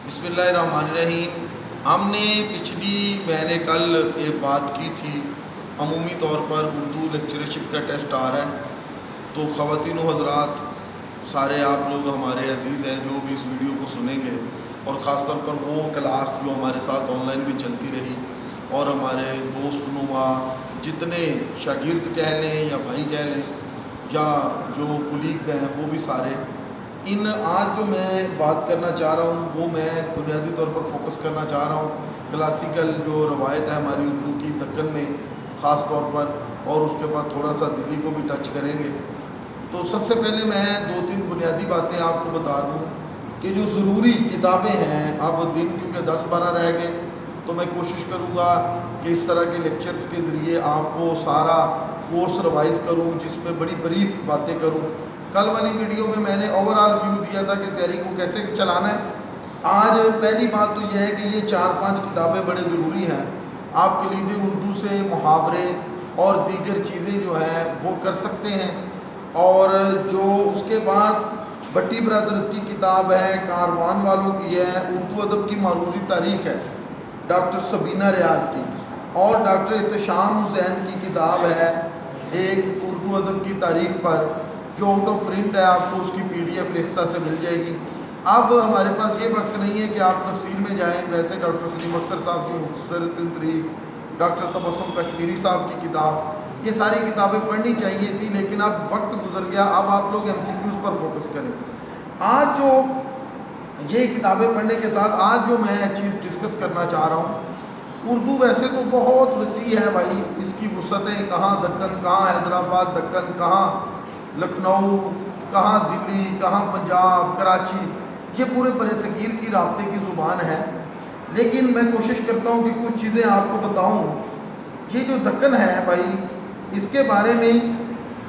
بسم اللہ الرحمن الرحیم۔ ہم نے میں نے کل ایک بات کی تھی، عمومی طور پر اردو لیکچرشپ کا ٹیسٹ آ رہا ہے، تو خواتین و حضرات سارے آپ لوگ ہمارے عزیز ہیں جو بھی اس ویڈیو کو سنیں گے، اور خاص طور پر وہ کلاس جو ہمارے ساتھ آن لائن بھی چلتی رہی، اور ہمارے دوست نما جتنے شاگرد کہہ لیں یا بھائی کہہ لیں یا جو کولیگز ہیں وہ بھی سارے، آج جو میں بات کرنا چاہ رہا ہوں وہ میں بنیادی طور پر فوکس کرنا چاہ رہا ہوں کلاسیکل جو روایت ہے ہماری اردو کی دکن میں خاص طور پر، اور اس کے بعد تھوڑا سا دلی کو بھی ٹچ کریں گے۔ تو سب سے پہلے میں 2-3 بنیادی باتیں آپ کو بتا دوں کہ جو ضروری کتابیں ہیں، اب دن کیونکہ 10-12 رہ گئے، تو میں کوشش کروں گا کہ اس طرح کے لیکچرز کے ذریعے آپ کو سارا کورس ریوائز کروں، جس میں بڑی بریف باتیں کروں۔ کل والی ویڈیو میں نے اوورآل ویو دیا تھا کہ تیاری کو کیسے چلانا ہے۔ آج پہلی بات تو یہ ہے کہ یہ 4-5 کتابیں بڑے ضروری ہیں، آپ کلید اردو سے محاورے اور دیگر چیزیں جو ہیں وہ کر سکتے ہیں۔ اور جو اس کے بعد بٹی برادرز کی کتاب ہے، کاروان والوں کی ہے، اردو ادب کی معروضی تاریخ ہے ڈاکٹر سبینہ ریاض کی، اور ڈاکٹر احتشام حسین کی کتاب ہے ایک اردو ادب کی تاریخ پر، جو آؤٹ آف پرنٹ ہے، آپ کو اس کی PDF ریختہ سے مل جائے گی۔ اب ہمارے پاس یہ وقت نہیں ہے کہ آپ تفصیل میں جائیں، ویسے ڈاکٹر سلیم اختر صاحب کی مختصر تاریخ، ڈاکٹر تبسم کشمیری صاحب کی کتاب، یہ ساری کتابیں پڑھنی چاہیے تھی، لیکن اب وقت گزر گیا، اب آپ لوگ MCQs پر فوکس کریں۔ آج جو یہ کتابیں پڑھنے کے ساتھ آج جو میں چیز ڈسکس کرنا چاہ رہا ہوں، اردو ویسے تو بہت وسیع ہے بھائی، اس کی وسعتیں کہاں دکن، کہاں حیدرآباد دکن، کہاں لکھنؤ، کہاں دلی، کہاں پنجاب، کراچی، یہ پورے برصغیر کی رابطے کی زبان ہے۔ لیکن میں کوشش کرتا ہوں کہ کچھ چیزیں آپ کو بتاؤں۔ یہ جو دکن ہے بھائی، اس کے بارے میں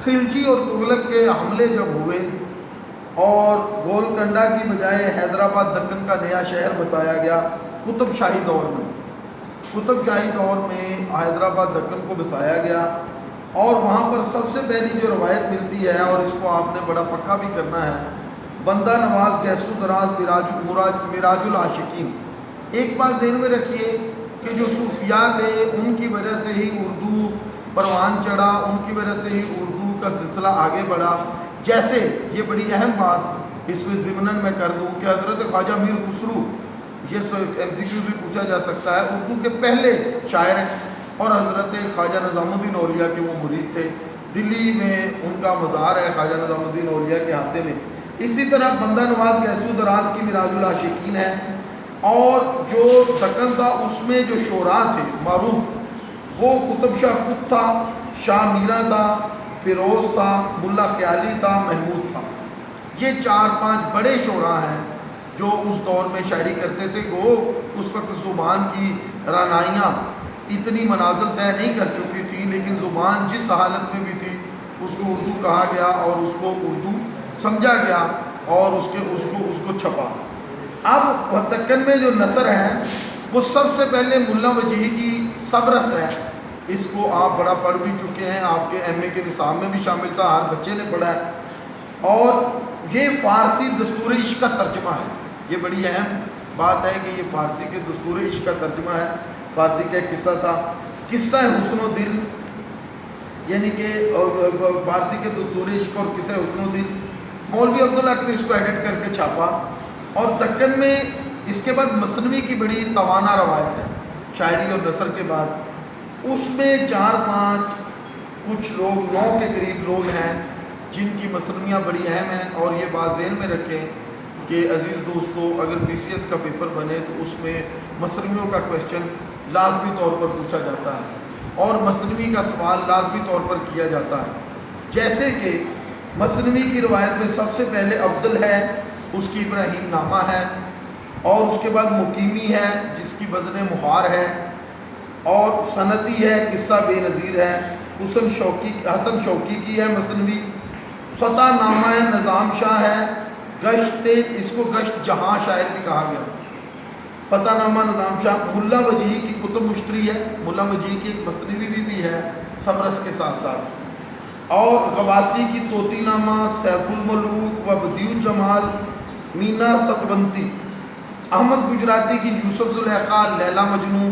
خلجی اور تغلق کے حملے جب ہوئے اور گولکنڈہ کی بجائے حیدرآباد دکن کا نیا شہر بسایا گیا قطب شاہی دور میں، قطب شاہی دور میں حیدرآباد دکن کو بسایا گیا، اور وہاں پر سب سے پہلی جو روایت ملتی ہے، اور اس کو آپ نے بڑا پکا بھی کرنا ہے، بندہ نواز گیسو دراز مراج العاشقین۔ ایک بات ذہن میں رکھیے کہ جو صوفیاء تھے ان کی وجہ سے ہی اردو پروان چڑھا، ان کی وجہ سے ہی اردو کا سلسلہ آگے بڑھا۔ جیسے یہ بڑی اہم بات اس میں ضمناً میں کر دوں کہ حضرت خواجہ میر خسرو، یہ MCQ بھی پوچھا جا سکتا ہے، اردو کے پہلے شاعر ہیں، اور حضرت خواجہ نظام الدین اولیاء کے وہ مرید تھے۔ دلی میں ان کا مزار ہے خواجہ نظام الدین اولیاء کے ہاتھے میں۔ اسی طرح بندہ نواز گیسو دراز کی مراج العاشقین ہے، اور جو دکن تھا اس میں جو شعراء تھے معروف، وہ قطب شاہ خود تھا، شاہ میرا تھا، فیروز تھا، ملا خیالی تھا، محمود تھا۔ یہ 4-5 بڑے شعراء ہیں جو اس دور میں شاعری کرتے تھے۔ وہ اس وقت زبان کی رعنائیاں اتنی منازل طے نہیں کر چکی تھی، لیکن زبان جس حالت میں بھی تھی اس کو اردو کہا گیا، اور اس کو اردو سمجھا گیا، اور اس کو چھپا۔ اب دکن میں جو نثر ہے وہ سب سے پہلے ملا وجیح کی سبرس ہے، اس کو آپ بڑا پڑھ بھی چکے ہیں، آپ کے MA کے نصاب میں بھی شامل تھا، ہر بچے نے پڑھا ہے، اور یہ فارسی دستور عشق کا ترجمہ ہے۔ یہ بڑی اہم بات ہے کہ یہ فارسی کے دستور عشق کا ترجمہ ہے۔ فارسی کا ایک قصہ تھا، قصہ حسن و دل، یعنی کہ فارسی کے دستور عشق اور قصہ حسن و دل، مولوی عبداللہ نے اس کو ایڈٹ کر کے چھاپا۔ اور دکن میں اس کے بعد مثنوی کی بڑی توانا روایت ہے شاعری اور نثر کے بعد، اس میں 4-5 کچھ لوگ 9 کے قریب لوگ ہیں جن کی مثنویاں بڑی اہم ہیں۔ اور یہ بات ذہن میں رکھیں کہ عزیز دوستو، اگر BCS کا پیپر بنے تو اس میں مثنویوں کا کویشچن لازمی طور پر پوچھا جاتا ہے، اور مثنوی کا سوال لازمی طور پر کیا جاتا ہے۔ جیسے کہ مثنوی کی روایت میں سب سے پہلے افضل ہے، اس کی ابراہیم نامہ ہے، اور اس کے بعد مقیمی ہے جس کی بدن مہار ہے، اور سنتی ہے، قصہ بے نظیر ہے، حسن شوقی کی ہے مثنوی، فتح نامہ ہے، نظام شاہ ہے، گشت، اس کو گشت جہاں شاعر بھی کہا گیا، فتح نامہ نظام شاہ، ملا وجیح کی کتب مشتری ہے، ملا وجیح کی ایک مثنوی بھی ہے سبرس کے ساتھ ساتھ، اور غواسی کی طوطی نامہ، سیف الملوک و بدیع الجمال، مینا ستبنتی، احمد گجراتی کی یوسف زلیخا لیلا مجنوں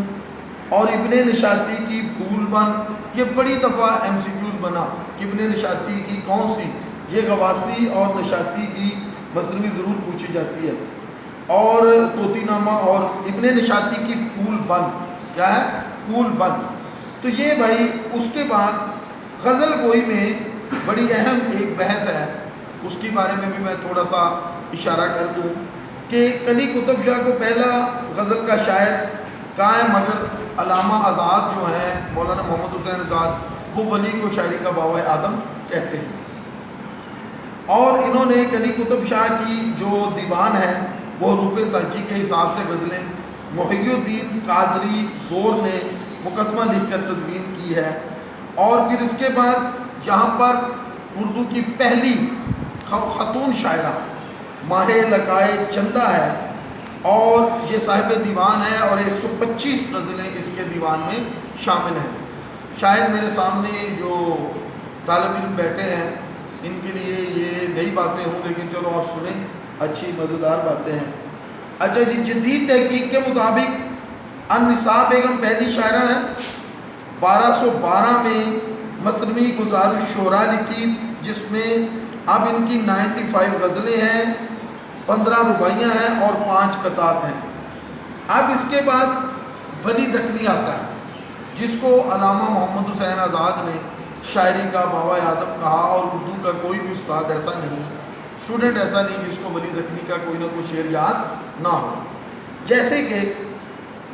اور ابن نشاطی کی پھول بند، یہ بڑی دفعہ ایم سی کیوز بنا کہ ابن نشاطی کی کون سی، یہ غواصی اور نشاطی کی مصنوعی ضرور پوچھی جاتی ہے، اور طوطی نامہ اور ابن نشاطی کی پھول بند، کیا ہے پھول بند. تو یہ بھائی اس کے بعد غزل گوئی میں بڑی اہم ایک بحث ہے، اس کے بارے میں بھی میں تھوڑا سا اشارہ کر دوں کہ قلی قطب شاہ کو پہلا غزل کا شاعر کہا ہے، مگر علامہ آزاد جو ہیں مولانا محمد حسین آزاد، وہ ولی کو شاعری کا بابا آدم کہتے ہیں. اور انہوں نے قلی قطب شاہ کی جو دیوان ہے وہ حروف تہجی کے حساب سے غزلیں، محی الدین قادری زور نے مقدمہ لکھ کر تدوین کی ہے. اور پھر اس کے بعد یہاں پر اردو کی پہلی خاتون شاعرہ ماہ لقائے چندہ ہے، اور یہ صاحب دیوان ہے، اور 125 غزلیں اس کے دیوان میں شامل ہیں. شاید میرے سامنے جو طالب علم بیٹھے ہیں ان کے لیے یہ نئی باتیں ہوں، لیکن چلو آپ سنیں، اچھی مزیدار باتیں ہیں. اچھا جی، جدید تحقیق کے مطابق النساء بیگم پہلی شاعرہ ہیں. 1212 میں مثنوی گزارش شعراء لکھی، جس میں اب ان کی 95 غزلیں ہیں، 15 رباعیاں ہیں اور 5 قطعات ہیں. اب اس کے بعد ولی دکنی آتا ہے، جس کو علامہ محمد حسین آزاد نے شاعری کا بابا آدم کہا، اور اردو کا کوئی بھی استاد ایسا نہیں، اسٹوڈنٹ ایسا نہیں جس کو ولی دکنی کا کوئی نہ کوئی شعر یاد نہ ہو. جیسے کہ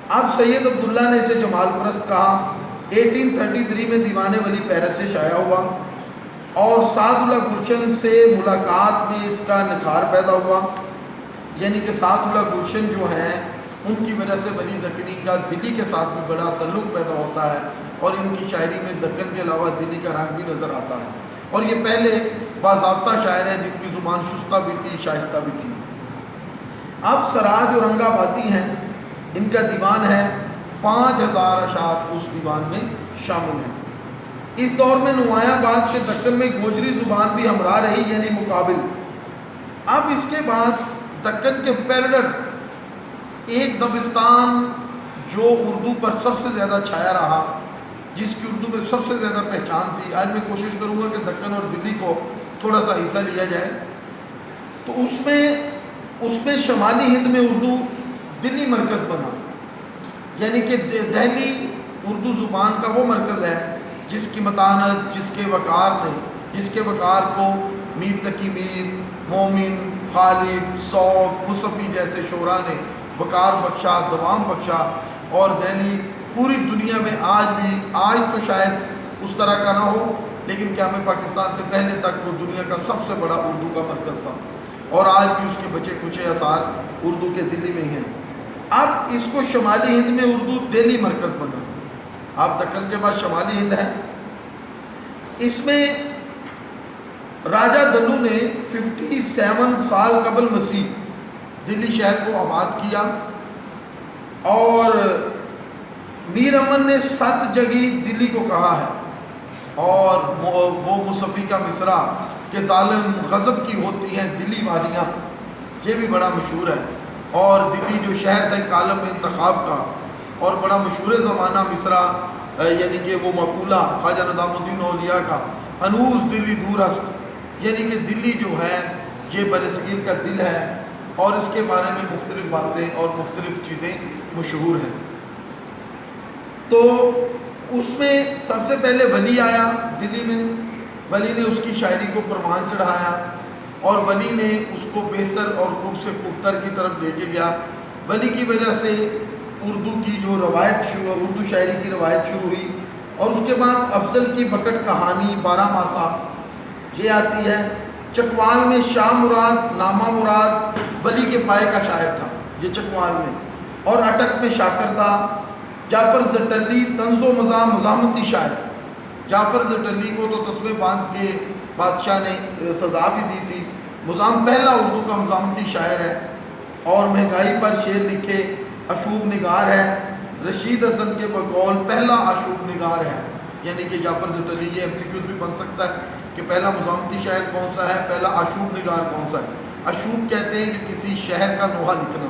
اب سید عبداللہ نے اسے جمال پرست کہا، 1833 میں دیوان ولی پیرس سے شائع ہوا، اور سعد اللہ گلشن سے ملاقات میں اس کا نکھار پیدا ہوا. یعنی کہ سعد اللہ گلشن جو ہیں ان کی وجہ سے ولی دکنی کا دلی کے ساتھ بھی بڑا تعلق پیدا ہوتا ہے، اور ان کی شاعری میں دکن کے علاوہ دلی کا رنگ بھی نظر آتا ہے. اور یہ پہلے باضابطہ شاعر ہیں جن کی زبان شستہ بھی تھی، شائستہ بھی تھی. اب سراج اورنگ آبادی ہیں، ان کا دیوان ہے، 5000 اشعار اس دیوان میں شامل ہیں. اس دور میں نمایاں بات کے دکن میں گوجری زبان بھی ہمراہ رہی، یعنی مقابل. اب اس کے بعد دکن کے پیرڈر ایک دبستان جو اردو پر سب سے زیادہ چھایا رہا، جس کی اردو میں سب سے زیادہ پہچان تھی. آج میں کوشش کروں گا کہ دکن اور دلی کو تھوڑا سا حصہ لیا جائے. تو اس میں شمالی ہند میں اردو دلی مرکز بنا، یعنی کہ دہلی اردو زبان کا وہ مرکز ہے جس کی متانت، جس کے وقار کو میر تقی میر، مومن، خالد، صوف، مصفی جیسے شعراء نے وقار بخشا، دوام بخشا. اور دہلی پوری دنیا میں آج تو شاید اس طرح کا نہ ہو، لیکن قیام پاکستان سے پہلے تک وہ دنیا کا سب سے بڑا اردو کا مرکز تھا، اور آج بھی اس کے بچے کچے آثار اردو کے دلی میں ہی ہیں. اب اس کو شمالی ہند میں اردو دہلی مرکز بنا. اب دکن کے بعد شمالی ہند ہے. اس میں راجہ دلو نے 57 سال قبل مسیح دلی شہر کو آباد کیا، اور میر امن نے 7 جگہ دلی کو کہا ہے، اور وہ مصفی کا مصرع کہ ظالم غضب کی ہوتی ہیں دلی وادیاں، یہ بھی بڑا مشہور ہے. اور دلی جو شہر تھا ایک عالم انتخاب کا، اور بڑا مشہور زمانہ مصرع، یعنی کہ وہ مقولہ خواجہ نظام الدین اولیاء کا، ہنوز دلی دور است، یعنی کہ دلی جو ہے یہ برصغیر کا دل ہے، اور اس کے بارے میں مختلف باتیں اور مختلف چیزیں مشہور ہیں. تو اس میں سب سے پہلے ولی آیا دلی میں. ولی نے اس کی شاعری کو پروان چڑھایا، اور ولی نے اس کو بہتر اور خوب سے خوبتر کی طرف لے کے گیا. ولی کی وجہ سے اردو کی جو اردو شاعری کی روایت شروع ہوئی. اور اس کے بعد افضل کی بکٹ کہانی 12 ماسا یہ آتی ہے. چکوال میں شاہ مراد نامہ مراد ولی کے پائے کا شاعر تھا، یہ چکوال میں. اور اٹک میں شاکردہ. جعفر زٹلی طنز و مزاح مزاحمتی شاعر. جعفر زٹلی کو تو تسبیح باندھ کے بادشاہ نے سزا بھی دی تھی. مزاحم پہلا اردو کا مزاحمتی شاعر ہے، اور مہنگائی پر شعر لکھے اشوب نگار ہے. رشید حسن کے بقول پہلا اشوب نگار ہے. یعنی کہ جعفر زٹلی، یہ ایم سی کیوز بھی بن سکتا ہے کہ پہلا مزاحمتی شاعر کون سا ہے، پہلا اشوب نگار کون سا ہے. اشوب کہتے ہیں کہ کسی شہر کا نوحہ لکھنا.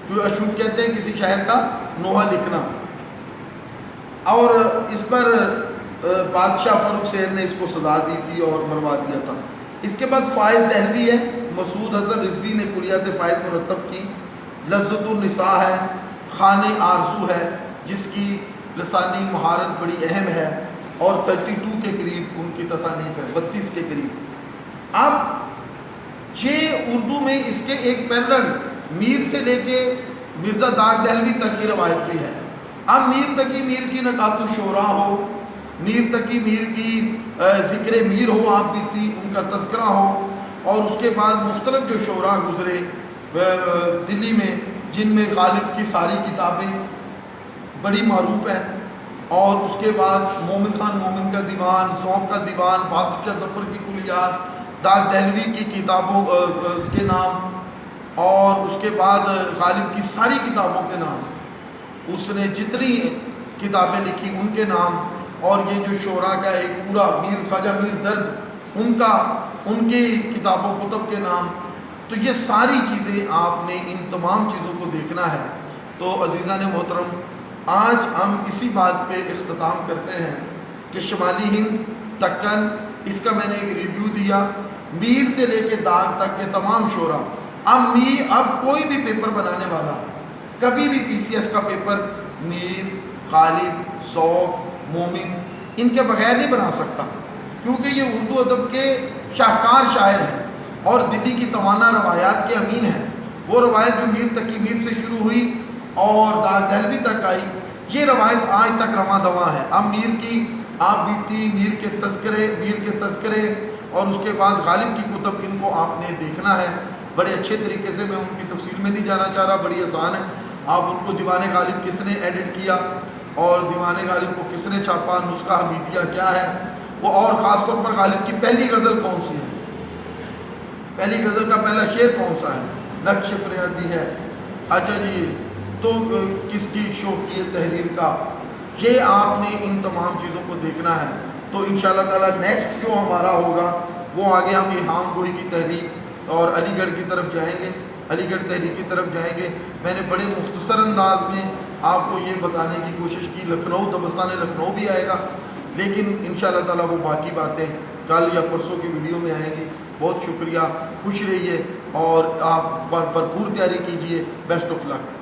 جو اشوب کہتے ہیں کسی شاعر کا نوحہ لکھنا، اور اس پر بادشاہ فاروق سیر نے اس کو سزا دی تھی اور مروا دیا تھا۔ اس کے بعد فائز دہلوی ہے، مسعود حسن رضوی نے کلیات فائز مرتب کی، لذت النساء ہے، خانِ آرزو ہے جس کی لسانی مہارت بڑی اہم ہے اور 32 کے قریب ان کی تصانیف ہے، 32 کے قریب۔ اب یہ اردو میں اس کے ایک پیرل میر سے لے کے مرزا داغ دہلوی تک کی روایت بھی ہے۔ اب میر تقی میر کی نکات الشعراء ہو، میر تقی میر کی ذکر میر ہو، آپ بیتی ان کا تذکرہ ہو، اور اس کے بعد مختلف جو شعراء گزرے دلی میں، جن میں غالب کی ساری کتابیں بڑی معروف ہیں، اور اس کے بعد مومن خان مومن کا دیوان، ذوق کا دیوان، بہادر شاہ ظفر کی کلیات، داغ دہلوی کی کتابوں کے نام، اور اس کے بعد غالب کی ساری کتابوں کے نام، اس نے جتنی کتابیں لکھی ان کے نام، اور یہ جو شعراء کا ایک پورا میر خواجہ میر درد ان کی کتابوں کتب کے نام، تو یہ ساری چیزیں آپ نے ان تمام چیزوں کو دیکھنا ہے۔ تو عزیزان محترم، آج ہم اسی بات پہ اختتام کرتے ہیں کہ شمالی ہند، دکن، اس کا میں نے ایک ریویو دیا، میر سے لے کے داغ تک کے تمام شعراء۔ اب کوئی بھی پیپر بنانے والا کبھی بھی پی سی ایس کا پیپر میر، غالب، ذوق، مومن ان کے بغیر نہیں بنا سکتا، کیونکہ یہ اردو ادب کے شاہکار شاعر ہیں اور دلی کی توانا روایات کے امین ہیں۔ وہ روایت جو میر تقی میر سے شروع ہوئی اور داغ دہلوی تک آئی، یہ روایت آج تک رواں دواں ہے۔ اب میر کی آپ بیتی، میر کے تذکرے اور اس کے بعد غالب کی کتب، ان کو آپ نے دیکھنا ہے بڑے اچھے طریقے سے۔ میں ان کی تفصیل میں نہیں جانا چاہ رہا، بڑی آسان ہے۔ آپ ان کو دیوان غالب کس نے ایڈٹ کیا اور دیوان غالب کو کس نے چھاپا، نسخہ حمیدیہ کیا ہے وہ، اور خاص طور پر غالب کی پہلی غزل کون سی ہے، پہلی غزل کا پہلا شعر کون سا ہے، نقش فریادی ہے، اچھا جی، تو کس کی شوقیت تحریر کا، یہ آپ نے ان تمام چیزوں کو دیکھنا ہے۔ تو انشاءاللہ تعالیٰ نیکسٹ جو ہمارا ہوگا وہ آگے ہم الہام گوئی کی تحریک اور علی گڑھ کی طرف جائیں گے، علی گڑھ تحریک کی طرف جائیں گے۔ میں نے بڑے مختصر انداز میں آپ کو یہ بتانے کی کوشش کی، لکھنؤ دبستان لکھنؤ بھی آئے گا، لیکن انشاءاللہ تعالیٰ وہ باقی باتیں کل یا پرسوں کی ویڈیو میں آئیں گی۔ بہت شکریہ، خوش رہیے اور آپ بھرپور تیاری کیجیے۔ Best of look.